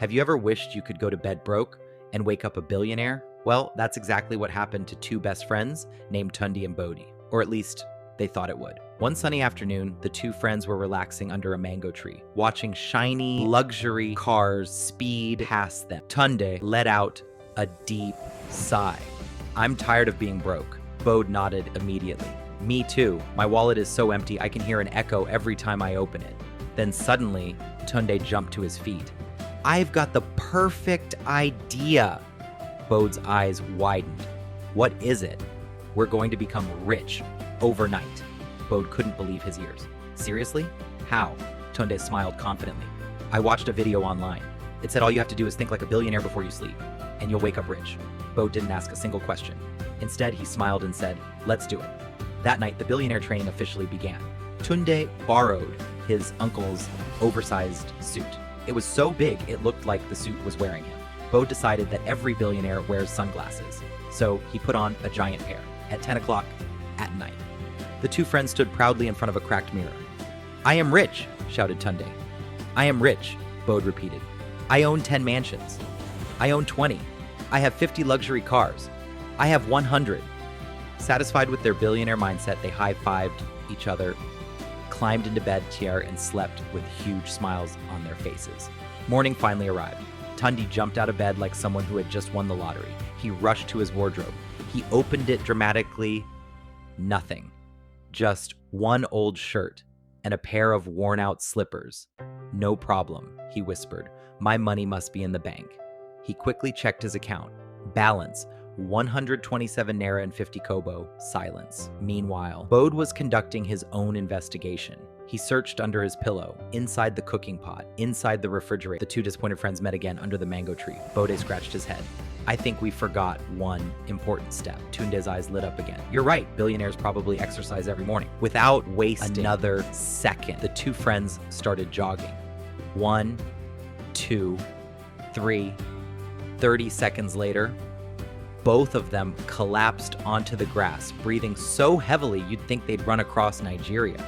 Have you ever wished you could go to bed broke and wake up a billionaire? Well, that's exactly what happened to two best friends named Tundi and Bodhi, or at least they thought it would. One sunny afternoon, the two friends were relaxing under a mango tree, watching shiny luxury cars speed past them. Tunde let out a deep sigh. "I'm tired of being broke." Bodhi nodded immediately. "Me too. My wallet is so empty I can hear an echo every time I open it." Then suddenly, Tunde jumped to his feet. "I've got the perfect idea." Bodhi's eyes widened. "What is it?" "We're going to become rich overnight." Bodhi couldn't believe his ears. "Seriously? How?" Tunde smiled confidently. "I watched a video online. It said all you have to do is think like a billionaire before you sleep, and you'll wake up rich." Bodhi didn't ask a single question. Instead, he smiled and said, "Let's do it." That night, the billionaire training officially began. Tunde borrowed his uncle's oversized suit. It was so big, it looked like the suit was wearing him. Bodhi decided that every billionaire wears sunglasses, so he put on a giant pair at 10 o'clock at night. The two friends stood proudly in front of a cracked mirror. "I am rich," shouted Tunde. "I am rich," Bodhi repeated. "I own 10 mansions. I own 20. I have 50 luxury cars. I have 100. Satisfied with their billionaire mindset, they high-fived each other, climbed into bed chair, and slept with huge smiles on their faces. Morning finally arrived. Tundi jumped out of bed like someone who had just won the lottery. He rushed to his wardrobe. He opened it dramatically. Nothing. Just one old shirt and a pair of worn-out slippers. "No problem," he whispered. "My money must be in the bank." He quickly checked his account. Balance, 127 naira and 50 kobo. Silence. Meanwhile, Bodhi was conducting his own investigation. He searched under his pillow, inside the cooking pot, inside the refrigerator. The two disappointed friends met again under the mango tree. Bodhi scratched his head. "I think we forgot one important step." Tunde's eyes lit up again. "You're right, billionaires probably exercise every morning." Without wasting another second, the two friends started jogging. 1, 2, 3. 30 seconds later, both of them collapsed onto the grass, breathing so heavily you'd think they'd run across Nigeria.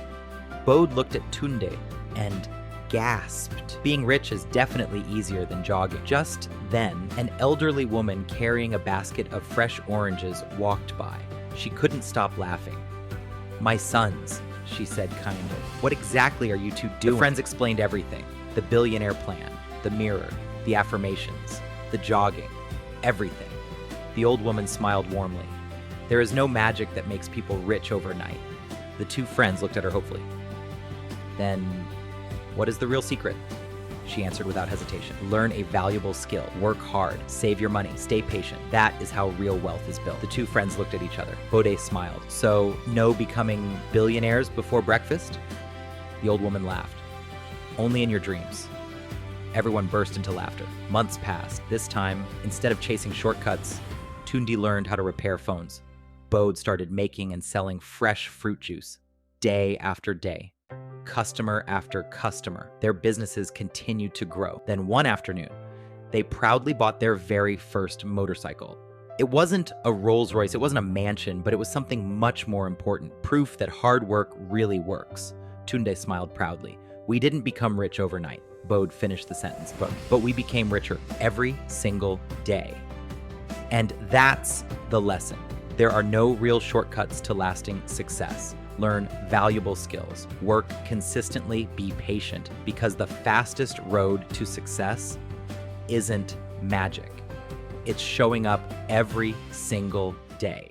Bodhi looked at Tunde and gasped. Being rich is definitely easier than jogging. Just then, an elderly woman carrying a basket of fresh oranges walked by. She couldn't stop laughing. "My sons," she said kindly. "What exactly are you two doing?" The friends explained everything. The billionaire plan, the mirror, the affirmations, the jogging, everything. The old woman smiled warmly. "There is no magic that makes people rich overnight." The two friends looked at her hopefully. "Then, what is the real secret?" She answered without hesitation. "Learn a valuable skill. Work hard. Save your money. Stay patient. That is how real wealth is built." The two friends looked at each other. Bodhi smiled. "So, no becoming billionaires before breakfast?" The old woman laughed. "Only in your dreams." Everyone burst into laughter. Months passed. This time, instead of chasing shortcuts, Tunde learned how to repair phones. Bodhi started making and selling fresh fruit juice, day after day, customer after customer. Their businesses continued to grow. Then one afternoon, they proudly bought their very first motorcycle. It wasn't a Rolls Royce, it wasn't a mansion, but it was something much more important, proof that hard work really works. Tunde smiled proudly. "We didn't become rich overnight." Bodhi finished the sentence, but we became richer every single day. And that's the lesson. There are no real shortcuts to lasting success. Learn valuable skills. Work consistently. Be patient, because the fastest road to success isn't magic. It's showing up every single day.